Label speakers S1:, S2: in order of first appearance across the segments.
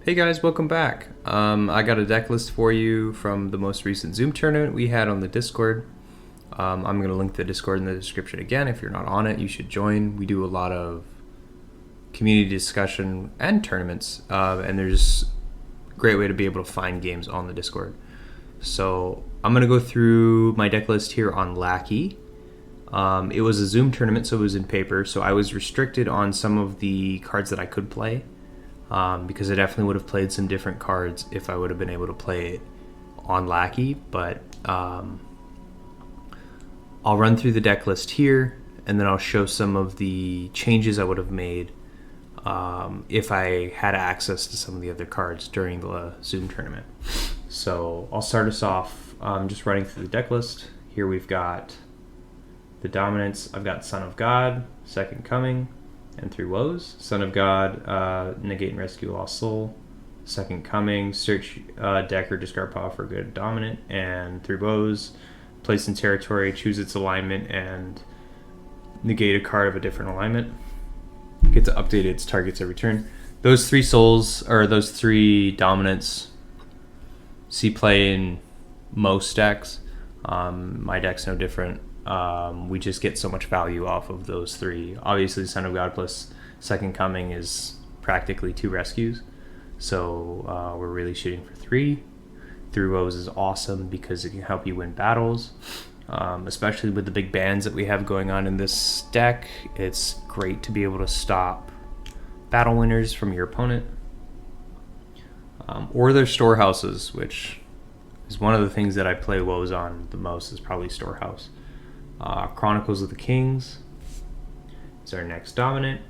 S1: Hey guys, welcome back. I got a deck list for you from the most recent Zoom tournament we had on the Discord. I'm going to link the Discord in the description again. If you're not on it, you should join. We do a lot of community discussion and tournaments, and there's a great way to be able to find games on the Discord. So I'm going to go through my deck list here on Lackey. It was a Zoom tournament, so it was in paper, so I was restricted on some of the cards that I could play. Because I definitely would have played some different cards if I would have been able to play it on Lackey, but I'll run through the deck list here, and then I'll show some of the changes I would have made if I had access to some of the other cards during the Zoom tournament. So I'll start us off just running through the deck list. Here we've got the dominance. I've got Son of God, Second Coming, and 3 woes. Son of God, negate and rescue lost soul. Second Coming, search deck or discard pile for a good dominant. And 3 woes, place in territory, choose its alignment, and negate a card of a different alignment. Get to update its targets every turn. Those 3 souls, or those 3 dominants, see play in most decks. My deck's no different. We just get so much value off of those 3. Obviously, Son of God plus Second Coming is practically 2 rescues, so we're really shooting for 3. 3 woes is awesome because it can help you win battles, especially with the big bans that we have going on in this deck. It's great to be able to stop battle winners from your opponent, or their storehouses, which is one of the things that I play woes on the most, is probably storehouse. Chronicles of the Kings is our next dominant.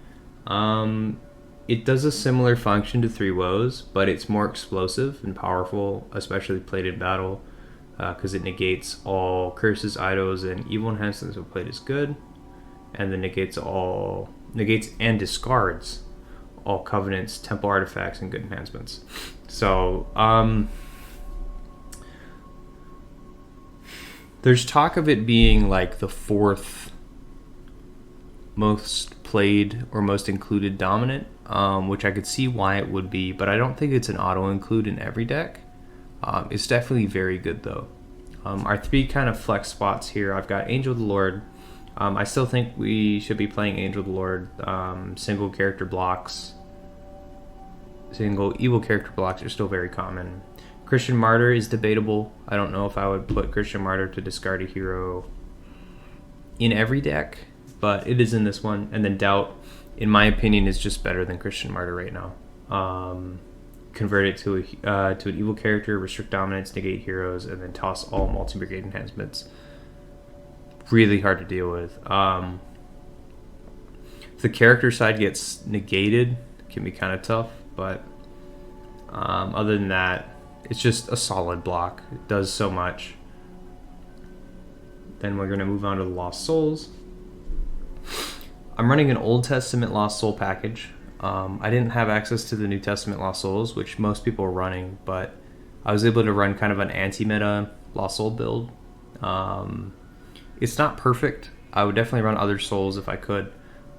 S1: It does a similar function to 3 woes, but it's more explosive and powerful, especially played in battle, because it negates all curses, idols, and evil enhancements when played as good, and then negates and discards all covenants, temple artifacts, and good enhancements. So there's talk of it being like the 4th most played or most included dominant, which I could see why it would be, but I don't think it's an auto-include in every deck. It's definitely very good, though. Our 3 kind of flex spots here, I've got Angel of the Lord. I still think we should be playing Angel of the Lord. Single character blocks. Single evil character blocks are still very common. Christian Martyr is debatable. I don't know if I would put Christian Martyr to discard a hero in every deck, but it is in this one. And then Doubt, in my opinion, is just better than Christian Martyr right now. Convert it to an evil character, restrict dominance, negate heroes, and then toss all multi-brigade enhancements. Really hard to deal with. If the character side gets negated, it can be kind of tough, but other than that, it's just a solid block. It does so much. Then we're going to move on to the Lost Souls. I'm running an Old Testament Lost Soul package. I didn't have access to the New Testament Lost Souls, which most people are running, but I was able to run kind of an anti-meta Lost Soul build. It's not perfect. I would definitely run other souls if I could,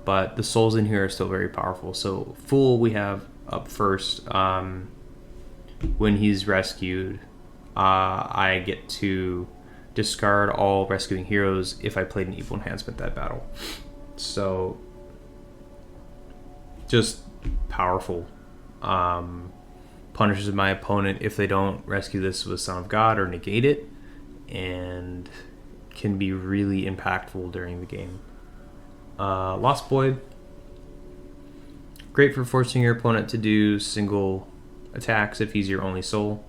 S1: but the souls in here are still very powerful. So Fool we have up first. When he's rescued, I get to discard all rescuing heroes if I played an evil enhancement that battle. So, just powerful. Punishes my opponent if they don't rescue this with Son of God or negate it, and can be really impactful during the game. Lost Boy, great for forcing your opponent to do single attacks if he's your only soul,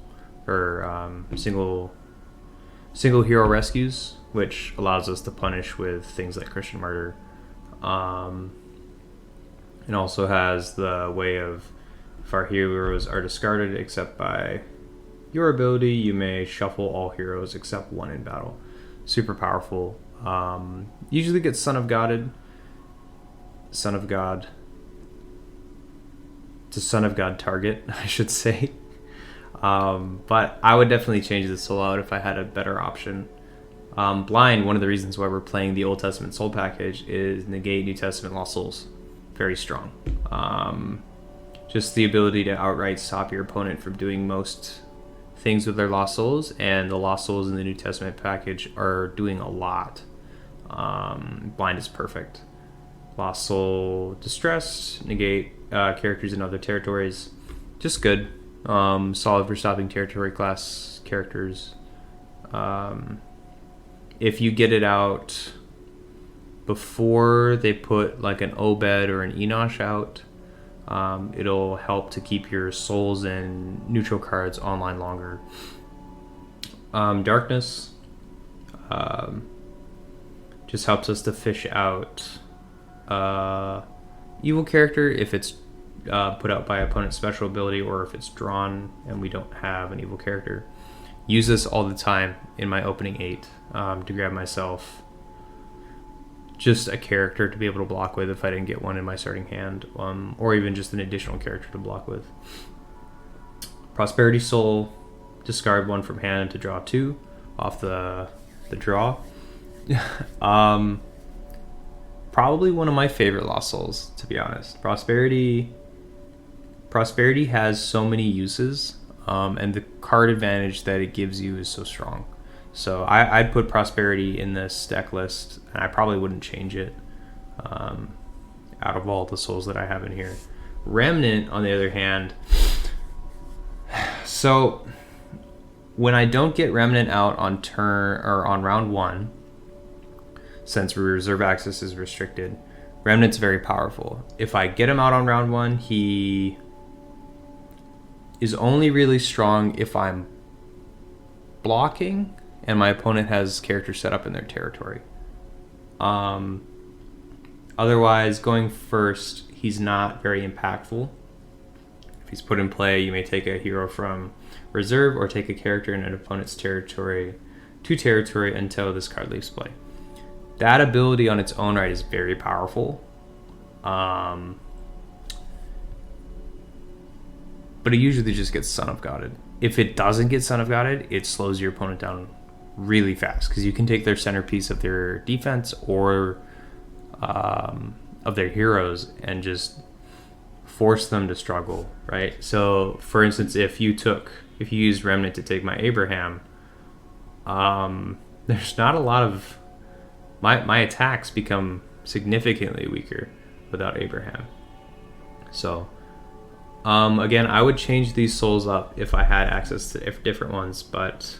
S1: or single hero rescues, which allows us to punish with things like Christian Martyr. It also has the way of, if our heroes are discarded except by your ability, you may shuffle all heroes except 1 in battle. Super powerful. Usually gets Son of God to Son of God target, I should say. But I would definitely change the soul out if I had a better option. Blind, one of the reasons why we're playing the Old Testament Soul package is negate New Testament Lost Souls. Very strong. Just the ability to outright stop your opponent from doing most things with their Lost Souls, and the Lost Souls in the New Testament package are doing a lot. Blind is perfect. Lost Soul Distress, negate characters in other territories. Just good. Solid for stopping territory class characters. If you get it out before they put like an Obed or an Enosh out, it'll help to keep your souls and neutral cards online longer. Darkness just helps us to fish out evil character if it's put out by opponent's special ability, or if it's drawn and we don't have an evil character. Use this all the time in my opening 8 to grab myself just a character to be able to block with if I didn't get one in my starting hand, or even just an additional character to block with. Prosperity Soul, discard 1 from hand to draw 2 off the draw. Probably one of my favorite Lost Souls, to be honest. Prosperity has so many uses, and the card advantage that it gives you is so strong. So I'd put Prosperity in this deck list, and I probably wouldn't change it out of all the souls that I have in here. Remnant, on the other hand, so when I don't get Remnant out on turn or on round 1, since reserve access is restricted, Remnant's very powerful. If I get him out on round 1, he is only really strong if I'm blocking and my opponent has characters set up in their territory. Otherwise, going first, he's not very impactful. If he's put in play, you may take a hero from reserve or take a character in an opponent's territory to territory until this card leaves play. That ability on its own right is very powerful. But it usually just gets Son of Godded. If it doesn't get Son of Godded, it slows your opponent down really fast, because you can take their centerpiece of their defense or of their heroes and just force them to struggle, right? So, for instance, if you used Remnant to take my Abraham, there's not a lot of my attacks become significantly weaker without Abraham. So, again, I would change these souls up if I had access to different ones, but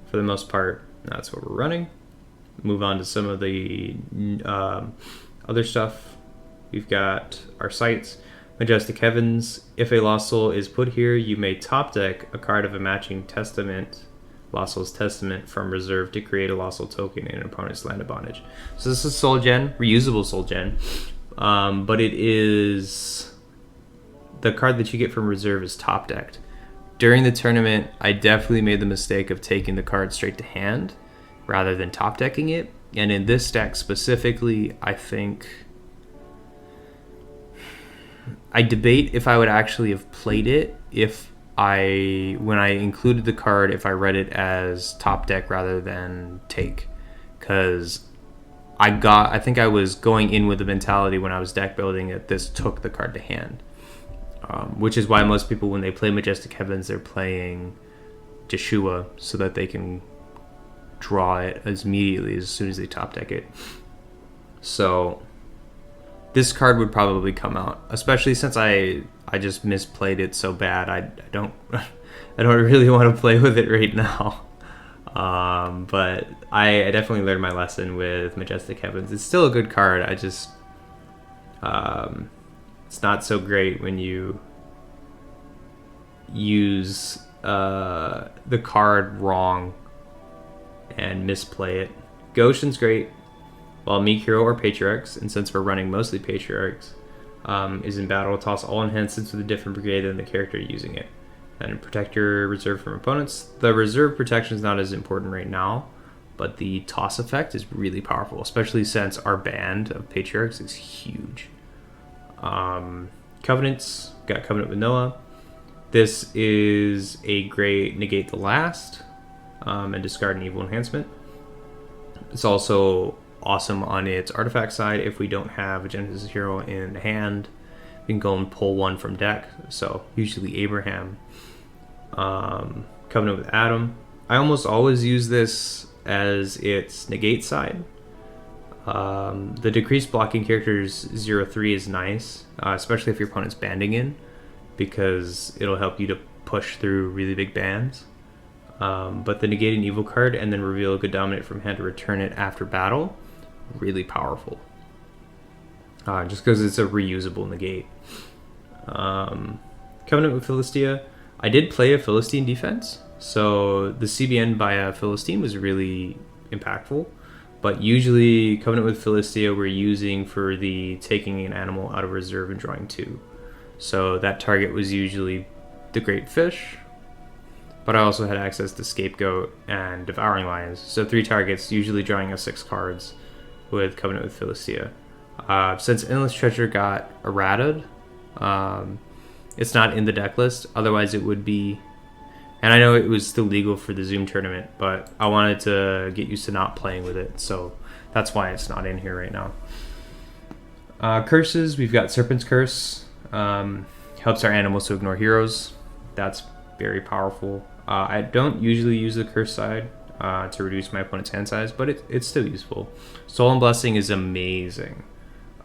S1: for the most part, that's what we're running. Move on to some of the other stuff. We've got our sites. Majestic Heavens. If a Lost Soul is put here, you may top deck a card of a matching Testament, Lost Soul's Testament, from reserve to create a Lost Soul token in an opponent's land of bondage. So this is Soul Gen, reusable Soul Gen, but it is the card that you get from reserve is top decked. During the tournament, I definitely made the mistake of taking the card straight to hand rather than top decking it. And in this deck specifically, I think I debate if I would actually have played it when I included the card, if I read it as top deck rather than take, because I think I was going in with the mentality when I was deck building that this took the card to hand. Which is why most people, when they play Majestic Heavens, they're playing Jeshua so that they can draw it as immediately as soon as they top deck it. So this card would probably come out, especially since I just misplayed it so bad. I don't really want to play with it right now. But I definitely learned my lesson with Majestic Heavens. It's still a good card. I just it's not so great when you use the card wrong and misplay it. Goshen's great, while Meek Hero or Patriarchs, and since we're running mostly Patriarchs, is in battle, toss all enhancements with a different brigade than the character using it. And protect your reserve from opponents. The reserve protection is not as important right now, but the toss effect is really powerful, especially since our band of Patriarchs is huge. Covenants, got Covenant with Noah. This is a great negate the last and discard an evil enhancement. It's also awesome on its artifact side if we don't have a Genesis hero in hand. you can go and pull one from deck. So usually Abraham. Covenant with Adam. I almost always use this as its negate side. The decreased blocking characters 0-3 is nice, especially if your opponent's banding in, because it'll help you to push through really big bands. But the negate an evil card and then reveal a good dominant from hand to return it after battle, really powerful. Just because it's a reusable negate. Covenant with Philistia. I did play a Philistine defense, so the CBN by a Philistine was really impactful. But usually Covenant with Philistia we're using for the taking an animal out of reserve and drawing 2. So that target was usually the Great Fish, but I also had access to Scapegoat and Devouring Lions. So 3 targets, usually drawing us 6 cards with Covenant with Philistia. Since Endless Treasure got errated, it's not in the deck list. Otherwise it would be. And I know it was still legal for the Zoom tournament, but I wanted to get used to not playing with it. So that's why it's not in here right now. Curses, we've got Serpent's Curse. Helps our animals to ignore heroes. That's very powerful. I don't usually use the curse side to reduce my opponent's hand size, but it's still useful. Soul and Blessing is amazing.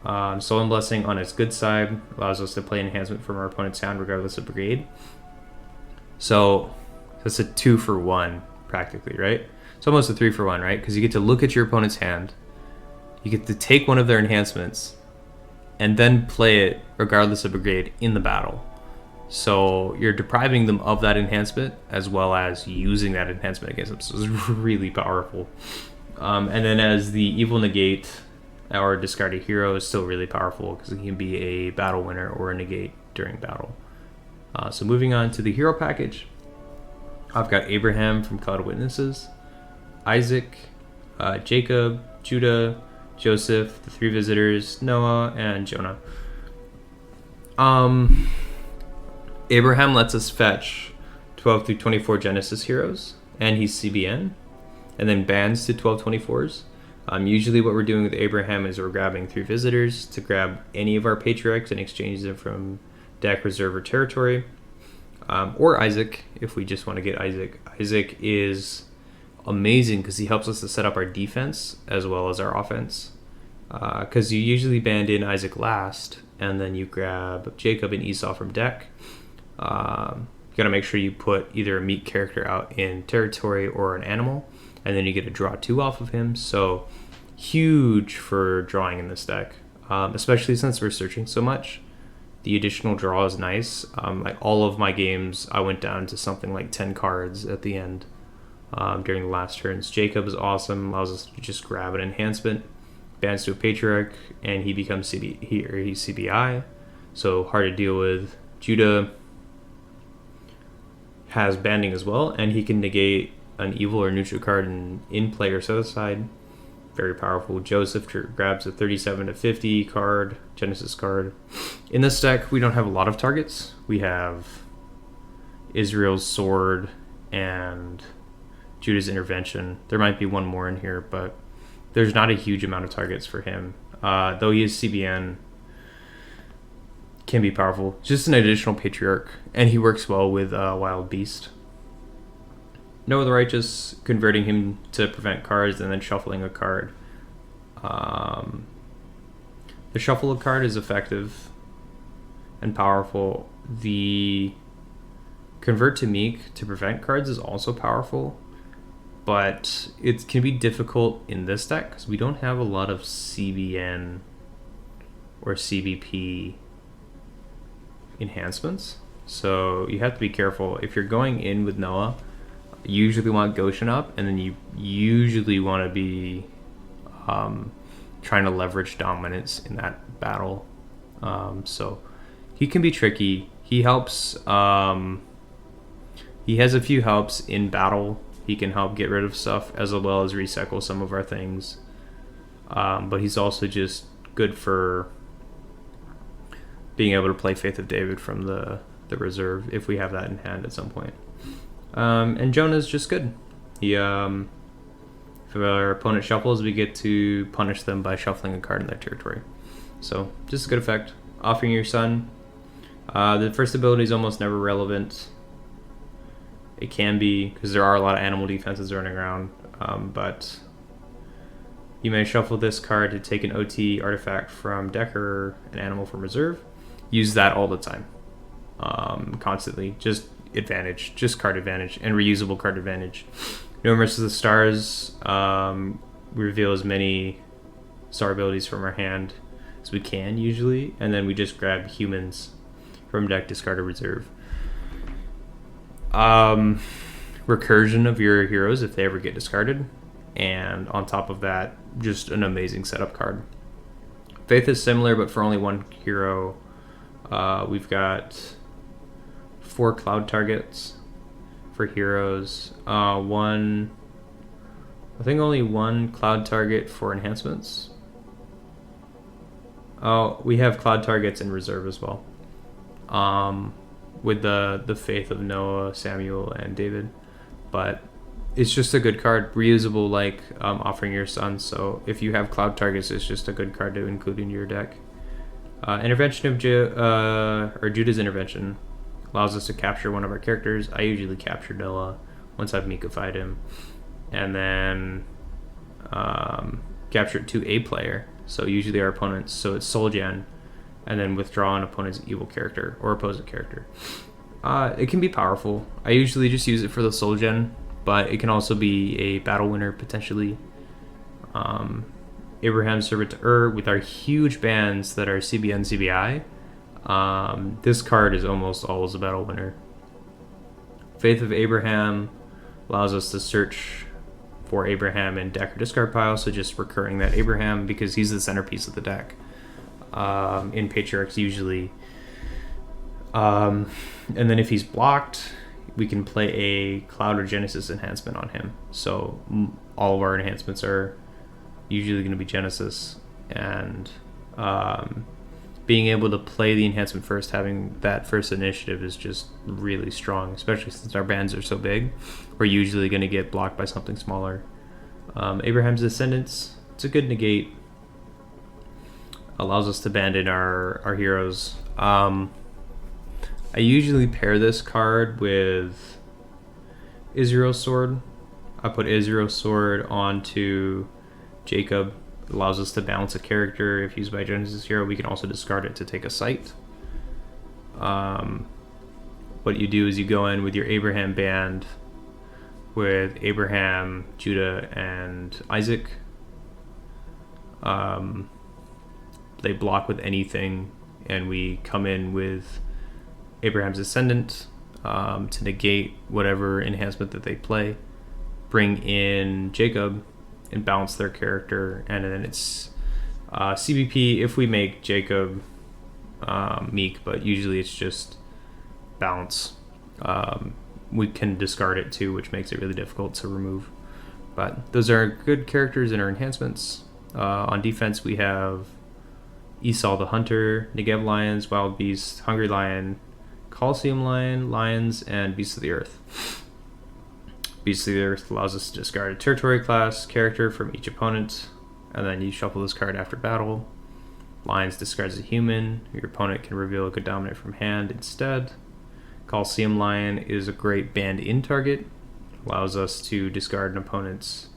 S1: Soul and Blessing on its good side allows us to play enhancement from our opponent's hand regardless of brigade. So that's a 2-for-1 practically, right? It's almost a 3-for-1, right? Because you get to look at your opponent's hand, you get to take one of their enhancements, and then play it regardless of brigade in the battle. So you're depriving them of that enhancement as well as using that enhancement against them. So it's really powerful. And then as the evil negate, our discarded hero is still really powerful because it can be a battle winner or a negate during battle. So moving on to the hero package, I've got Abraham from Cloud of Witnesses, Isaac, Jacob, Judah, Joseph, the 3 visitors, Noah, and Jonah. Abraham lets us fetch 12 through 24 Genesis heroes, and he's CBN, and then bans to 12/24s. Usually what we're doing with Abraham is we're grabbing 3 visitors to grab any of our Patriarchs and exchange them from deck, reserve, or territory. Or Isaac, if we just want to get Isaac. Isaac is amazing because he helps us to set up our defense as well as our offense. Because you usually band in Isaac last, and then you grab Jacob and Esau from deck. You got to make sure you put either a meat character out in territory or an animal, and then you get to draw 2 off of him. So huge for drawing in this deck, especially since we're searching so much. The additional draw is nice. Like all of my games, I went down to something like 10 cards at the end during the last turns. Jacob is awesome, allows us to just grab an enhancement, bans to a Patriarch, and he becomes he's CBI, so hard to deal with. Judah has banding as well, and he can negate an evil or neutral card in play or set aside. Very powerful. Joseph grabs a 37-50 card, Genesis card. In this deck, we don't have a lot of targets. We have Israel's sword and Judah's intervention. There might be one more in here, but there's not a huge amount of targets for him. Though he is CBN, can be powerful. Just an additional Patriarch, and he works well with Wild Beast. Noah the Righteous, converting him to prevent cards and then shuffling a card. The shuffle a card is effective and powerful. The convert to meek to prevent cards is also powerful, but it can be difficult in this deck because we don't have a lot of CBN or CBP enhancements. So you have to be careful. If you're going in with Noah, you usually want Goshen up, and then you usually want to be trying to leverage dominance in that battle. So he can be tricky. He helps. He has a few helps in battle. He can help get rid of stuff as well as recycle some of our things. But he's also just good for being able to play Faith of David from the reserve if we have that in hand at some point. And Jonah's just good. He, if our opponent shuffles, we get to punish them by shuffling a card in their territory. So, just a good effect. Offering Your Son. The first ability is almost never relevant. It can be, because there are a lot of animal defenses running around, but you may shuffle this card to take an OT artifact from deck or an animal from reserve. Use that all the time, constantly. Just advantage, just card advantage, and reusable card advantage. No Mercy of the Stars. We reveal as many star abilities from our hand as we can usually, and then we just grab humans from deck, discard, or reserve. Recursion of your heroes if they ever get discarded, and on top of that, just an amazing setup card. Faith is similar, but for only one hero. We've got 4 cloud targets for heroes. I think only 1 cloud target for enhancements. Oh, we have cloud targets in reserve as well. With the Faith of Noah, Samuel, and David. But it's just a good card, reusable, like Offering Your Son. So if you have cloud targets, it's just a good card to include in your deck. Intervention of Judah's Intervention allows us to capture one of our characters. I usually capture Noah once I've Mika-fied him, and then capture it to a player. So usually our opponents. So it's Soul Gen, and then withdraw an opponent's evil character or opposite character. It can be powerful. I usually just use it for the Soul Gen, but it can also be a battle winner potentially. Abraham's Servant to Ur with our huge bans that are CBN, CBI. This card is almost always a battle winner. Faith of Abraham allows us to search for Abraham in deck or discard pile, so just recurring that Abraham because he's the centerpiece of the deck. In Patriarchs usually. And then if he's blocked, we can play a Cloud or Genesis enhancement on him. So all of our enhancements are usually going to be Genesis, and being able to play the enhancement first, having that first initiative is just really strong, especially since our bans are so big. We're usually going to get blocked by something smaller. Abraham's Descendants, it's a good negate. Allows us to abandon our heroes. I usually pair this card with Israel's Sword. I put Israel's Sword onto Jacob. It allows us to balance a character. If used by a Genesis hero, we can also discard it to take a sight. What you do is you go in with your Abraham band with Abraham, Judah, and Isaac. They block with anything, and we come in with Abraham's Ascendant to negate whatever enhancement that they play, bring in Jacob and balance their character, and then it's CBP if we make Jacob meek, but usually it's just balance. We can discard it too, which makes it really difficult to remove. But those are good characters in our enhancements. On defense, we have Esau the Hunter, Negev Lions, Wild Beast, Hungry Lion, Colosseum Lion, Lions, and Beasts of the Earth. Beasts of the Earth allows us to discard a territory class character from each opponent, and then you shuffle this card after battle. Lions discards a human. Your opponent can reveal a good dominant from hand instead. Colosseum Lion is a great banned-in target. Allows us to discard an opponent's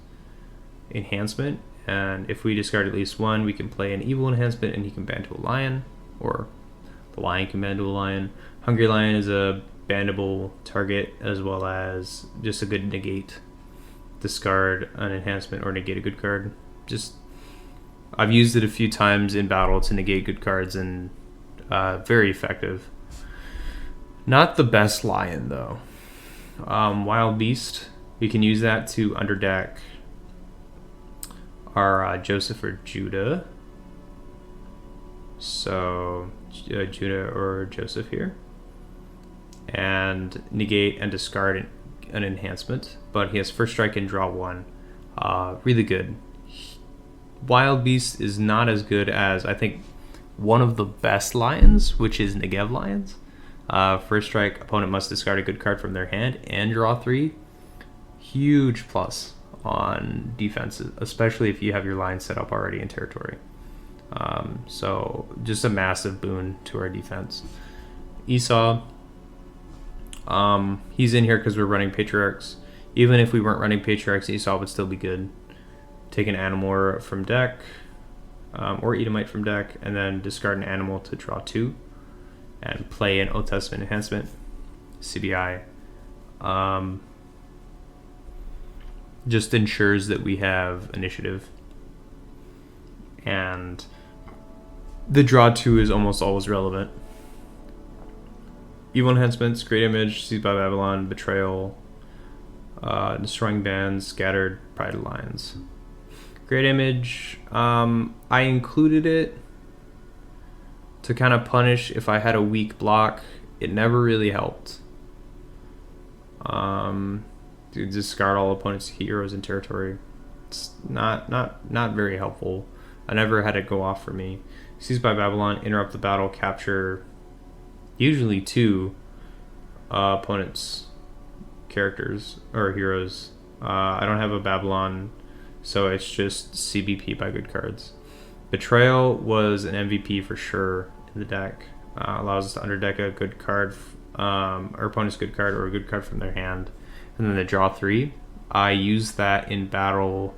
S1: enhancement, and if we discard at least one, we can play an evil enhancement and he can ban to a lion, or the lion can ban to a lion. Hungry Lion is a bannable target, as well as just a good negate. Discard an enhancement or negate a good card. I've used it a few times in battle to negate good cards, and very effective. Not the best lion though. Wild Beast, we can use that to underdeck our Joseph or Judah. So Judah or Joseph here, and negate and discard an enhancement, but he has first strike and draw one. Really good. Wild Beast is not as good as, I think, one of the best lions, which is Negev Lions. First strike, opponent must discard a good card from their hand and draw 3. Huge plus on defense, especially if you have your line set up already in territory. So just a massive boon to our defense. Esau, he's in here because we're running Patriarchs. Even if we weren't running Patriarchs, Esau would still be good. Take an animal from deck, or Edomite from deck, and then discard an animal to draw 2, and play an Old Testament enhancement, CBI. Just ensures that we have initiative. And the draw 2 is almost always relevant. Evil enhancements, great image, seized by Babylon, betrayal, destroying bands, scattered, pride alliance. Great image. I included it to kind of punish if I had a weak block. It never really helped. To discard all opponents' heroes in territory. It's not very helpful. I never had it go off for me. Seized by Babylon, interrupt the battle, capture usually 2 opponents' characters or heroes. I don't have a Babylon, so it's just CBP by good cards. Betrayal was an MVP for sure in the deck. Allows us to underdeck a good card, our opponent's good card, or a good card from their hand. And then the draw 3. I use that in battle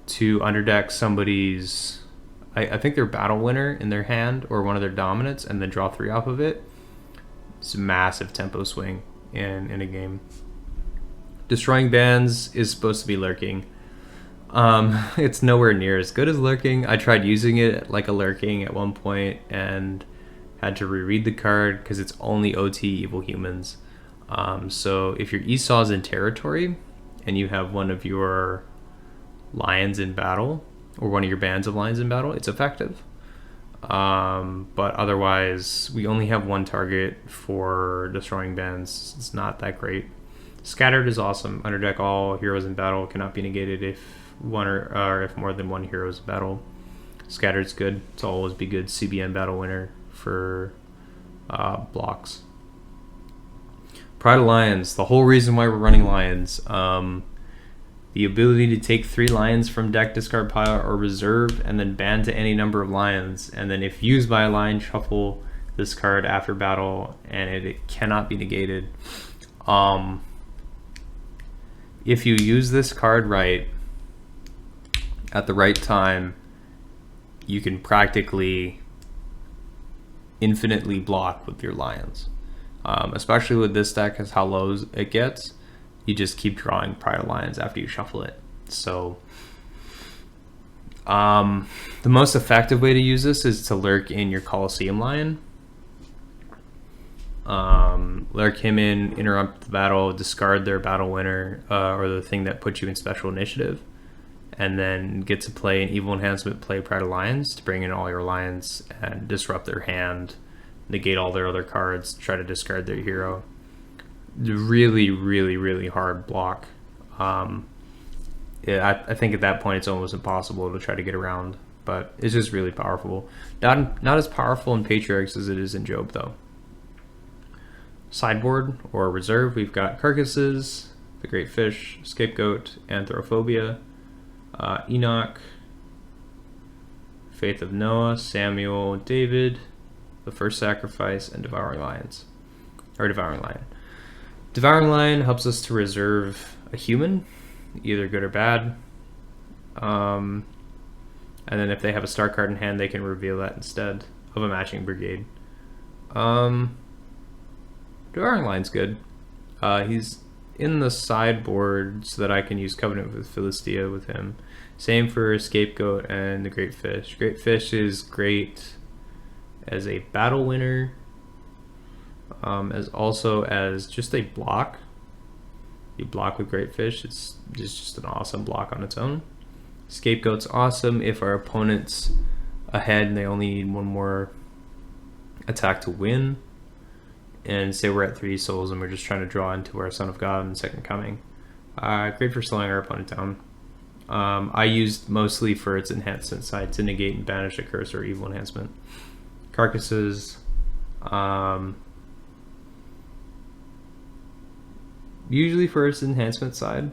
S1: to underdeck somebody's, I think their battle winner in their hand or one of their dominants, and then draw 3 off of it. It's a massive tempo swing in a game. Destroying bands is supposed to be lurking. It's nowhere near as good as lurking. I tried using it like a lurking at one point and had to reread the card because it's only OT evil humans. So if your Esau's in territory and you have one of your lions in battle, or one of your bands of lions in battle, it's effective. But otherwise, we only have one target for destroying bands. It's not that great. Scattered is awesome. Underdeck all heroes in battle, cannot be negated if one or if more than one hero is in battle. Scattered's good. It's always be good. CBN battle winner for blocks. Pride of Lions. The whole reason why we're running Lions. The ability to take 3 lions from deck, discard pile, or reserve, and then ban to any number of lions. And then if used by a lion, shuffle this card after battle, and it cannot be negated. If you use this card right, at the right time, you can practically infinitely block with your lions. Especially with this deck, as how low it gets. You just keep drawing Pride Lions after you shuffle it. So the most effective way to use this is to lurk in your Colosseum Lion. Lurk him in, interrupt the battle, discard their battle winner, or the thing that puts you in special initiative, and then get to play an evil enhancement, play Pride of Lions to bring in all your lions and disrupt their hand, negate all their other cards, try to discard their hero. Really, really, really hard block. I think at that point it's almost impossible to try to get around, but it's just really powerful. Not as powerful in Patriarchs as it is in Job, though. Sideboard or reserve, we've got Carcasses, the Great Fish, Scapegoat, Anthrophobia, Enoch, Faith of Noah, Samuel, David, the First Sacrifice, and Devouring Lions, or Devouring Lion. Devouring Lion helps us to reserve a human, either good or bad. And then if they have a star card in hand, they can reveal that instead of a matching brigade. Devouring Lion's good. He's in the sideboard so that I can use Covenant with Philistia with him. Same for Scapegoat and the Great Fish. Great Fish is great as a battle winner. As also as just a block. You block with Great Fish, it's just an awesome block on its own. Scapegoat's awesome if our opponent's ahead and they only need one more attack to win. And say we're at 3 souls and we're just trying to draw into our Son of God and Second Coming. Great for slowing our opponent down. I used mostly for its enhancement side to negate and banish a curse or evil enhancement. Carcasses. Usually for its enhancement side.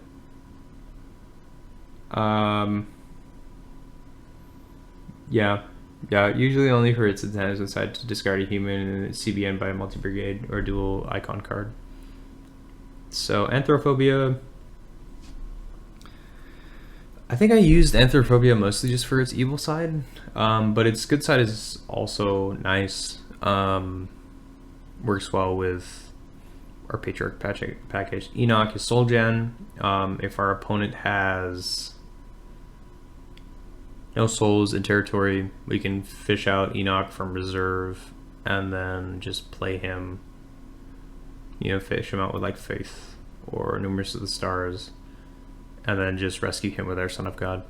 S1: Yeah. Yeah, usually only for its intended decide to discard a human and CBN by a multi-brigade or dual icon card. So Anthrophobia, I think I used Anthrophobia mostly just for its evil side, but its good side is also nice. Works well with our Patriarch package. Enoch is soul gen. If our opponent has no souls in territory, we can fish out Enoch from reserve and then just play him, fish him out with like Faith or Numerous of the Stars, and then just rescue him with our Son of God.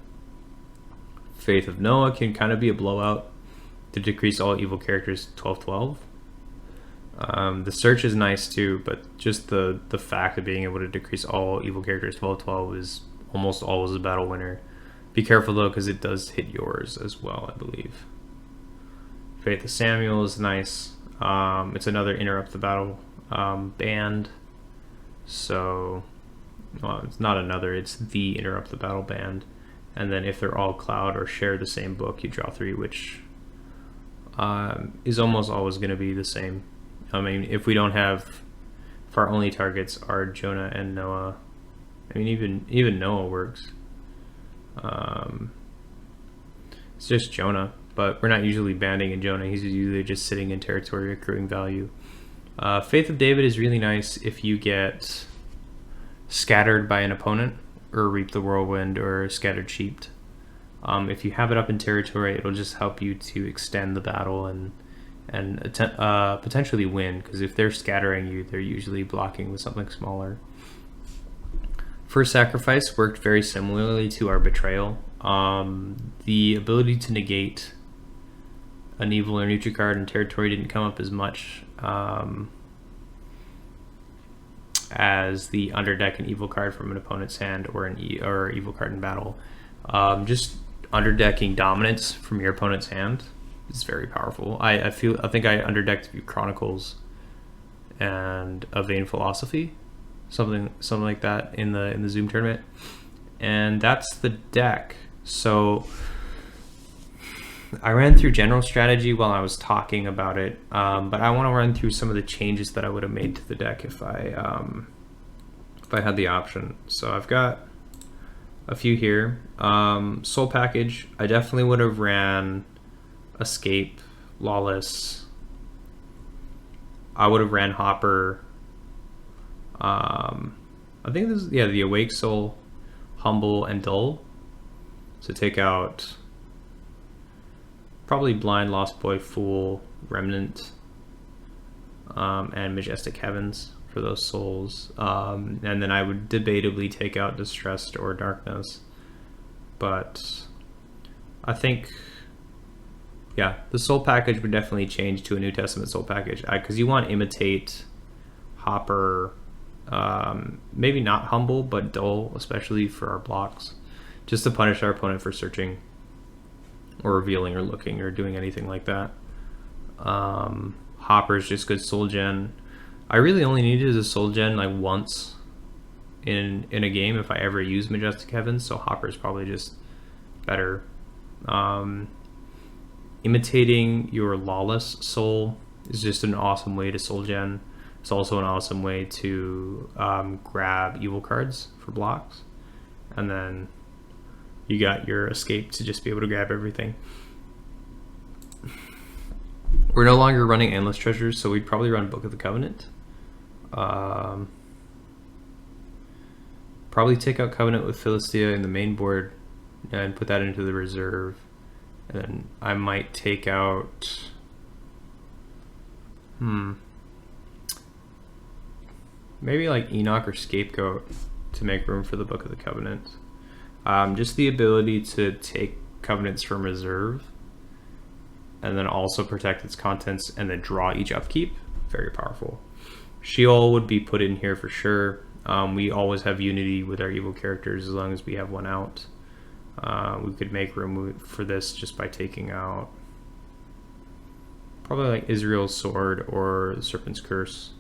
S1: Faith of Noah can kind of be a blowout to decrease all evil characters 12-12. The search is nice too, but just the fact of being able to decrease all evil characters 12-12 is almost always a battle winner. Be careful though, because it does hit yours as well, I believe. Faith of Samuel is nice. It's another interrupt the battle band. So, well, it's not another, it's the interrupt the battle band. And then if they're all cloud or share the same book, you draw 3, which is almost always going to be the same. I mean, if our only targets are Jonah and Noah, I mean, even Noah works. It's just Jonah, but we're not usually banding in Jonah. He's usually just sitting in territory accruing value. Faith of David is really nice if you get scattered by an opponent, or reap the whirlwind, or scattered sheeped. If you have it up in territory, it'll just help you to extend the battle and potentially win, because if they're scattering you, they're usually blocking with something smaller. First Sacrifice worked very similarly to our Betrayal. The ability to negate an evil or neutral card in territory didn't come up as much as the underdeck an evil card from an opponent's hand or or evil card in battle. Just underdecking dominance from your opponent's hand is very powerful. I think I underdecked a few Chronicles and a Vain Philosophy, something like that in the Zoom tournament, and that's the deck. So I ran through general strategy while I was talking about it, but I want to run through some of the changes that I would have made to the deck if I had the option. So I've got a few here. Soul package, I definitely would have ran Escape, Lawless. I would have ran Hopper. I think this is, the Awake Soul, Humble, and Dull. So take out probably Blind, Lost Boy, Fool, Remnant, and Majestic Heavens for those souls. And then I would debatably take out Distressed or Darkness. But I think, the soul package would definitely change to a New Testament soul package, because you want Imitate, Hopper, maybe not Humble, but Dull, especially for our blocks, just to punish our opponent for searching or revealing or looking or doing anything like that. Hopper is just good soul gen. I really only needed a soul gen like once in a game if I ever use Majestic Heavens, so Hopper is probably just better. Imitating your Lawless soul is just an awesome way to soul gen. It's also an awesome way to grab evil cards for blocks, and then you got your Escape to just be able to grab everything. We're no longer running Endless Treasures, so we'd probably run Book of the Covenant. Probably take out Covenant with Philistia in the main board and put that into the reserve. And then I might take out... maybe like Enoch or Scapegoat to make room for the Book of the Covenant. Just the ability to take Covenants from reserve and then also protect its contents and then draw each upkeep. Very powerful. Sheol would be put in here for sure. We always have unity with our evil characters as long as we have one out. We could make room for this just by taking out probably like Israel's Sword or the Serpent's Curse.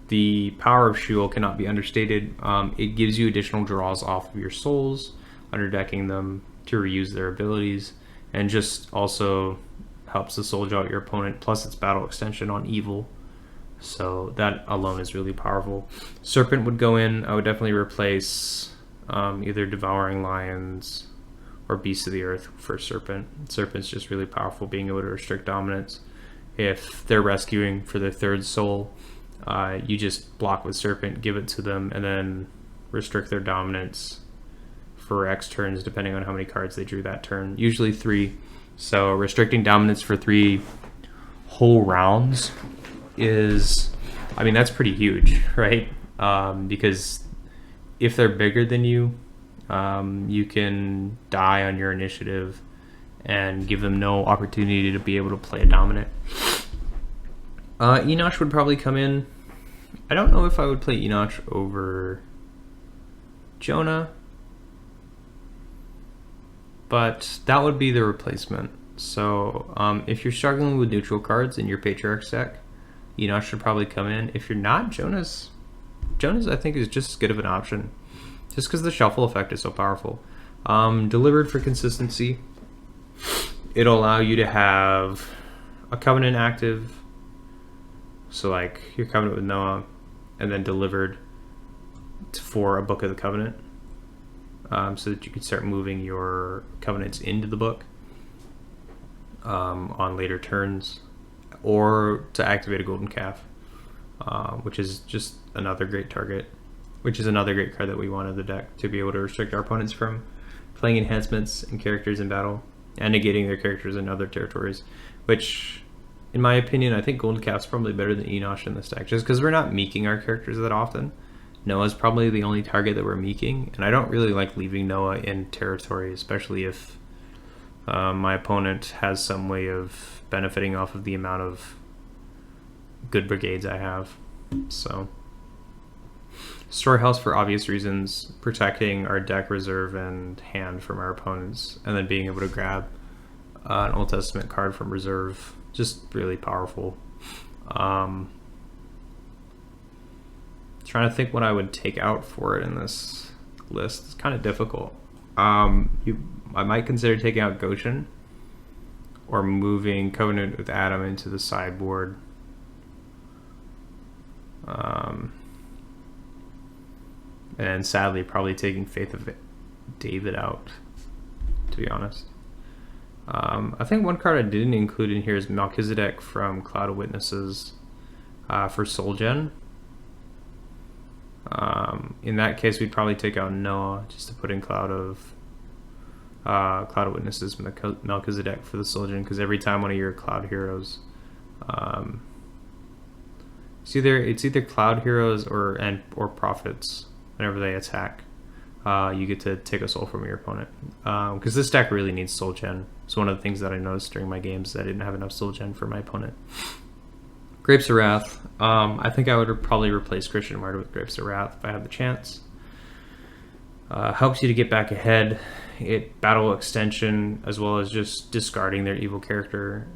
S1: The power of Sheol cannot be understated. It gives you additional draws off of your souls, underdecking them, to reuse their abilities, and just also helps to soul out your opponent, plus its battle extension on evil. So that alone is really powerful. Serpent would go in. I would definitely replace either Devouring Lions or Beasts of the Earth for Serpent. Serpent's just really powerful, being able to restrict dominance. If they're rescuing for their third soul, you just block with Serpent, give it to them, and then restrict their dominance for X turns, depending on how many cards they drew that turn. Usually 3. So restricting dominance for 3 whole rounds is, I mean, that's pretty huge, right? Because if they're bigger than you, you can die on your initiative and give them no opportunity to be able to play a dominant. Enoch would probably come in. I don't know if I would play Enoch over Jonah, but that would be the replacement. So if you're struggling with neutral cards in your Patriarchs deck, Enoch should probably come in. If you're not, Jonah's I think is just as good of an option, just because the shuffle effect is so powerful. Delivered for consistency. It'll allow you to have a Covenant active, so like your Covenant with Noah, and then delivered for a Book of the Covenant, so that you can start moving your Covenants into the book on later turns, or to activate a Golden Calf, which is just another great target, which is another great card that we want in the deck to be able to restrict our opponents from playing enhancements and characters in battle and negating their characters in other territories, which, in my opinion, I think Golden Calf's probably better than Enoch in this deck, just because we're not meeking our characters that often. Noah's probably the only target that we're meeking, and I don't really like leaving Noah in territory, especially if my opponent has some way of benefiting off of the amount of good brigades I have. So Storehouse for obvious reasons, protecting our deck, reserve, and hand from our opponents, and then being able to grab an Old Testament card from reserve, just really powerful. Trying to think what I would take out for it in this list. It's kind of difficult. I might consider taking out Goshen, or moving Covenant with Adam into the sideboard. And sadly, probably taking Faith of David out, to be honest. I think one card I didn't include in here is Melchizedek from Cloud of Witnesses for Soul Gen. In that case, we'd probably take out Noah just to put in Cloud of Witnesses Melchizedek for the Soul Gen, because every time one of your Cloud heroes, it's either Cloud heroes or prophets. Whenever they attack, you get to take a soul from your opponent. Because this deck really needs Soul Gen. It's one of the things that I noticed during my games, that I didn't have enough Soul Gen for my opponent. Grapes of Wrath. I think I would probably replace Christian Martyr with Grapes of Wrath if I had the chance. Helps you to get back ahead. It battle extension, as well as just discarding their evil character.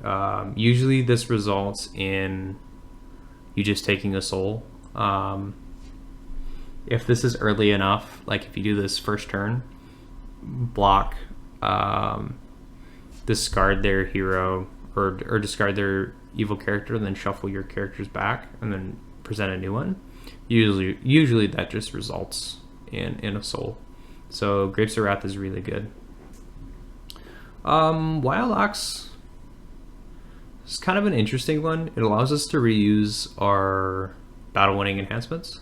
S1: Usually this results in you just taking a soul. If this is early enough, like if you do this first turn, block, discard their hero, or discard their evil character, and then shuffle your characters back, and then present a new one. Usually that just results in a soul. So Grapes of Wrath is really good. Wild Ox is kind of an interesting one. It allows us to reuse our battle winning enhancements.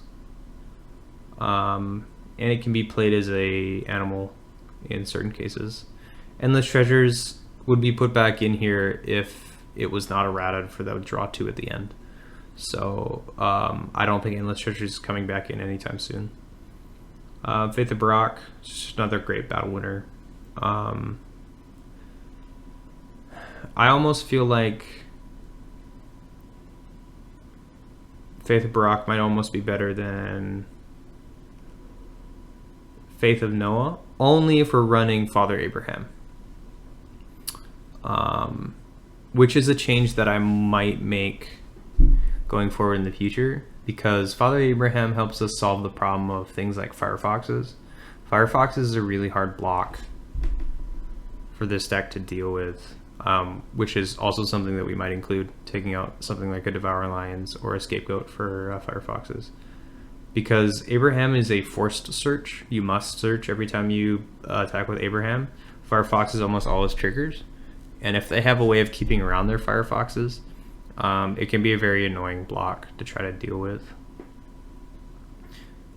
S1: And it can be played as a animal in certain cases. Endless Treasures would be put back in here if it was not errated for that draw 2 at the end. So I don't think Endless Treasures is coming back in anytime soon. Faith of Barak, just another great battle winner. I almost feel like Faith of Barak might almost be better than Faith of Noah, only if we're running Father Abraham, which is a change that I might make going forward in the future, because Father Abraham helps us solve the problem of things like Firefoxes. Firefoxes is a really hard block for this deck to deal with, which is also something that we might include, taking out something like a Devour Lions or a Scapegoat for Firefoxes. Because Abraham is a forced search. You must search every time you attack with Abraham. Firefox is almost always triggers. And if they have a way of keeping around their Firefoxes, it can be a very annoying block to try to deal with.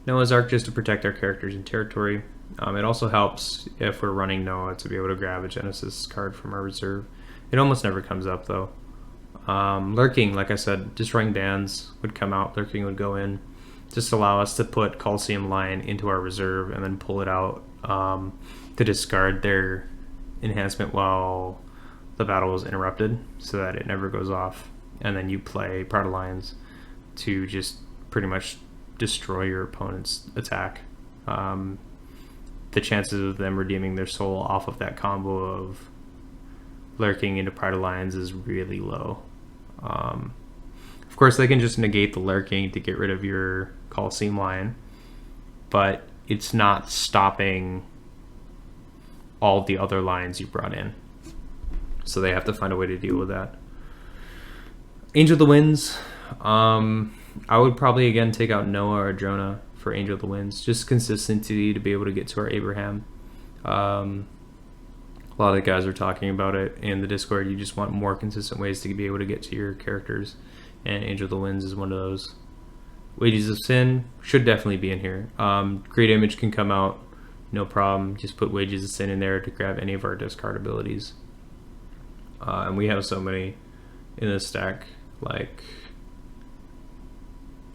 S1: Noah's Ark just to protect our characters and territory. It also helps if we're running Noah to be able to grab a Genesis card from our reserve. It almost never comes up though. Lurking, like I said, destroying bands would come out, Lurking would go in. Just allow us to put Coliseum Lion into our reserve and then pull it out to discard their enhancement while the battle is interrupted so that it never goes off. And then you play Pride of Lions to just pretty much destroy your opponent's attack. The chances of them redeeming their soul off of that combo of Lurking into Pride of Lions is really low. Of course, they can just negate the Lurking to get rid of your Coliseum Lion, but it's not stopping all the other lions you brought in. So they have to find a way to deal with that. Angel of the Winds. I would probably again take out Noah or Jonah for Angel of the Winds. Just consistency to be able to get to our Abraham. A lot of the guys are talking about it in the Discord. You just want more consistent ways to be able to get to your characters, and Angel of the Winds is one of those. Wages of Sin should definitely be in here. Great Image can come out, no problem. Just put Wages of Sin in there to grab any of our discard abilities. And we have so many in this stack, like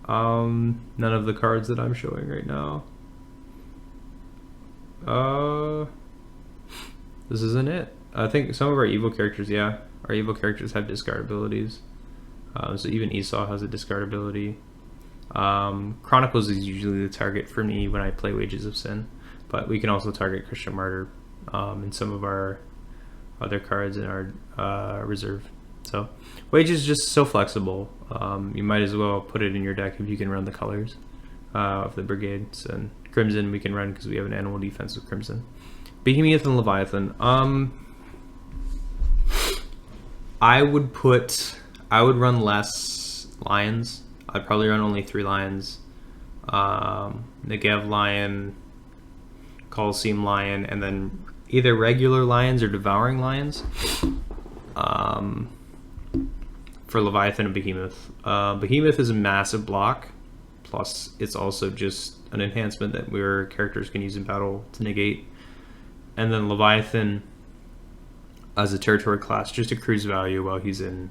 S1: none of the cards that I'm showing right now. This isn't it. I think some of our evil characters, yeah, our evil characters have discard abilities. So even Esau has a discard ability. Chronicles is usually the target for me when I play Wages of Sin, but we can also target Christian Martyr and some of our other cards in our reserve. So Wages is just so flexible. You might as well put it in your deck if you can run the colors of the brigades. And Crimson we can run because we have an animal defense with Crimson. Behemoth and Leviathan. I would run less lions. I'd probably run only 3 lions. Negev Lion, Coliseum Lion, and then either regular lions or devouring lions. For Leviathan and Behemoth. Behemoth is a massive block, plus it's also just an enhancement that your characters can use in battle to negate. And then Leviathan, as a territory class, just accrues value while he's in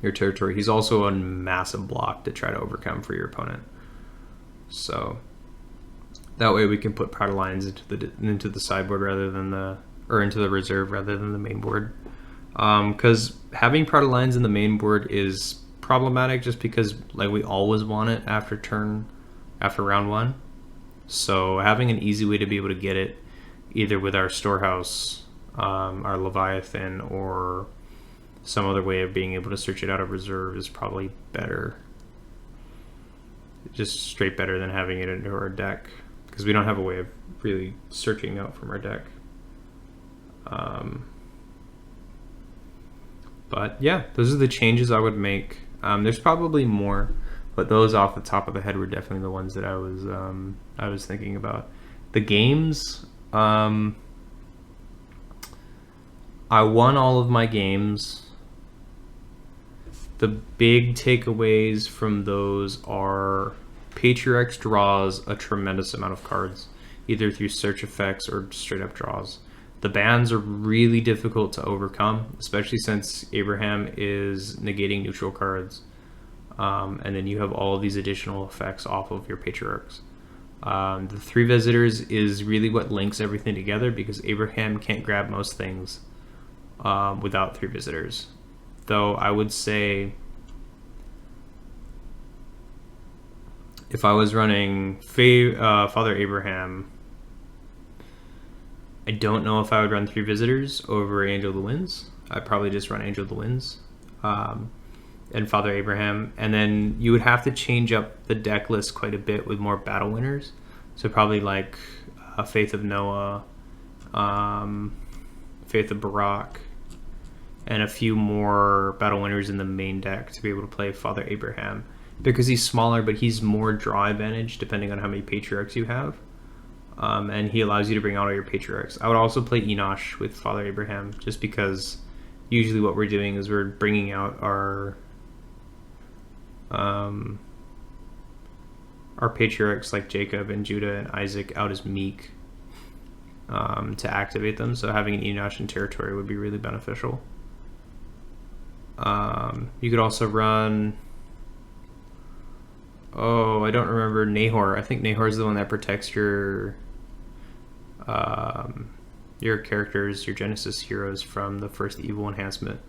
S1: your territory. He's also a massive block to try to overcome for your opponent. So that way we can put Pride of Lions into the sideboard rather than into the reserve rather than the main board. Because having Pride of Lions in the main board is problematic just because like we always want it after round 1. So having an easy way to be able to get it either with our storehouse, our Leviathan, or some other way of being able to search it out of reserve is probably better. Just straight better than having it into our deck, because we don't have a way of really searching out from our deck. But yeah, those are the changes I would make. There's probably more, but those off the top of the head were definitely the ones that I was thinking about. The games, I won all of my games. The big takeaways from those are Patriarchs draws a tremendous amount of cards, either through search effects or straight up draws. The bans are really difficult to overcome, especially since Abraham is negating neutral cards. And then you have all of these additional effects off of your Patriarchs. The 3 visitors is really what links everything together, because Abraham can't grab most things without 3 visitors. Though I would say if I was running Father Abraham, I don't know if I would run 3 visitors over Angel of the Winds. I'd probably just run Angel of the Winds and Father Abraham. And then you would have to change up the deck list quite a bit with more battle winners. So probably like Faith of Noah, Faith of Barak, and a few more battle winners in the main deck to be able to play Father Abraham. Because he's smaller, but he's more draw advantage depending on how many Patriarchs you have. And he allows you to bring out all your Patriarchs. I would also play Enosh with Father Abraham, just because usually what we're doing is we're bringing out our Patriarchs like Jacob and Judah and Isaac out as meek to activate them. So having an Enosh in territory would be really beneficial. You could also run... Oh, I don't remember Nahor. I think Nahor is the one that protects your characters, your Genesis heroes from the first evil enhancement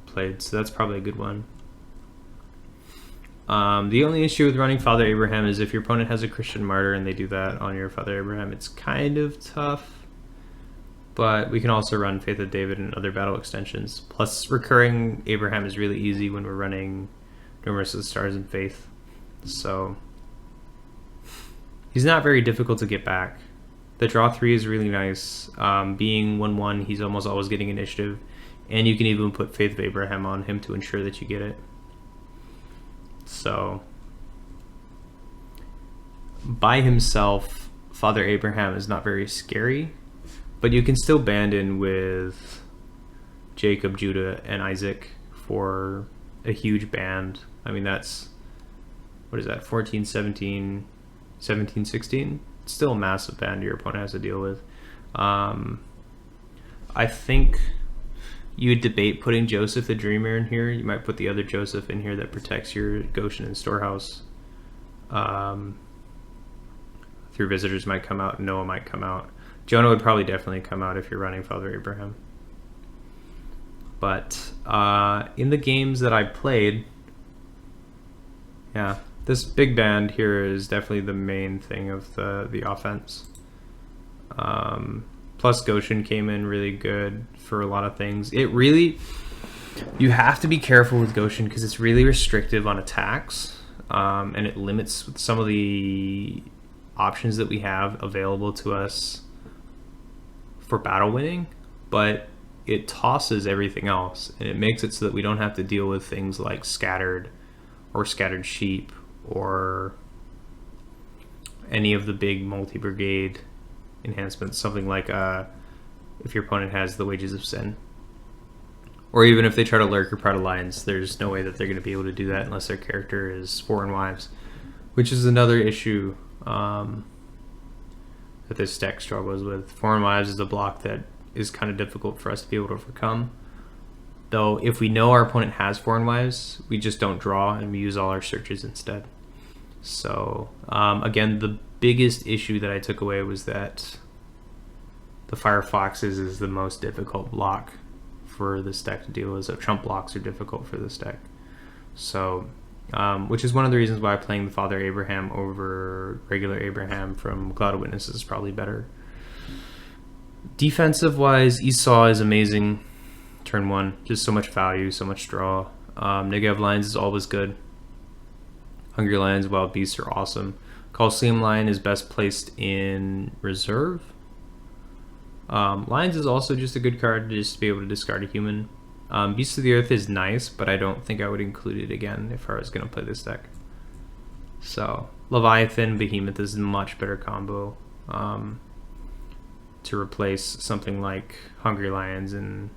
S1: played. So that's probably a good one. The only issue with running Father Abraham is if your opponent has a Christian martyr and they do that on your Father Abraham, it's kind of tough. But we can also run Faith of David and other battle extensions. Plus, recurring Abraham is really easy when we're running Numerous of the Stars and Faith. So he's not very difficult to get back. The draw 3 is really nice. Being 1/1, he's almost always getting initiative, and you can even put Faith of Abraham on him to ensure that you get it. So by himself, Father Abraham is not very scary, but you can still band in with Jacob, Judah, and Isaac for a huge band. I mean, that's, what is that, 14, 17, 17, 16? It's still a massive band your opponent has to deal with. I think you would debate putting Joseph the Dreamer in here. You might put the other Joseph in here that protects your Goshen and Storehouse. Through Visitors might come out, Noah might come out. Jonah would probably definitely come out if you're running Father Abraham. But in the games that I played, yeah, this big band here is definitely the main thing of the offense. Plus Goshen came in really good for a lot of things. It really, you have to be careful with Goshen because it's really restrictive on attacks, and it limits some of the options that we have available to us for battle winning, but it tosses everything else, and it makes it so that we don't have to deal with things like scattered or scattered sheep or any of the big multi-brigade enhancements, something like if your opponent has the Wages of Sin, or even if they try to lurk or Pride Alliance, there's no way that they're going to be able to do that unless their character is Foreign Wives, which is another issue that this deck struggles with. Foreign Wives is a block that is kind of difficult for us to be able to overcome. Though if we know our opponent has Foreign Wives, we just don't draw and we use all our searches instead. So again, the biggest issue that I took away was that the Firefoxes is the most difficult block for this deck to deal with. So trump blocks are difficult for this deck. So, which is one of the reasons why playing the Father Abraham over regular Abraham from Cloud of Witnesses is probably better. Defensive wise, Esau is amazing. Turn 1, just so much value, so much draw. Negev Lions is always good. Hungry Lions, Wild Beasts are awesome. Coliseum Lion is best placed in reserve. Lions is also just a good card to just be able to discard a human. Beast of the Earth is nice, but I don't think I would include it again if I was going to play this deck. So Leviathan, Behemoth is a much better combo to replace something like Hungry Lions and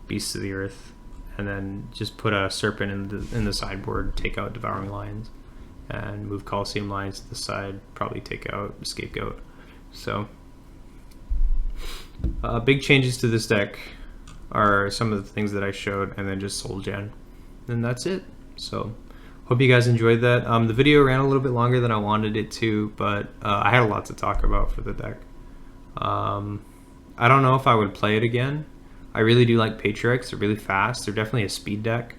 S1: Beasts of the Earth, and then just put a Serpent in the sideboard, take out Devouring Lions, and move Coliseum Lions to the side, probably take out Scapegoat. So big changes to this deck are some of the things that I showed, and then just Soul Gen, and that's it. So hope you guys enjoyed that. The video ran a little bit longer than I wanted it to, but I had a lot to talk about for the deck. I don't know if I would play it again. I really do like Patriarchs. They're really fast. They're definitely a speed deck.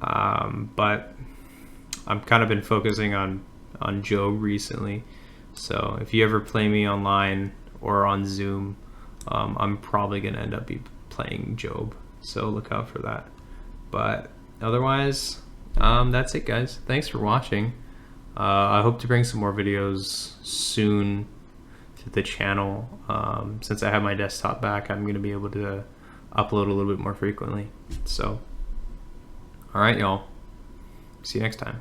S1: But I've kind of been focusing on Job recently. So if you ever play me online or on Zoom, I'm probably going to end up playing Job. So look out for that. But otherwise, that's it, guys. Thanks for watching. I hope to bring some more videos soon to the channel. Since I have my desktop back, I'm going to be able to upload a little bit more frequently. So, all right, y'all. See you next time.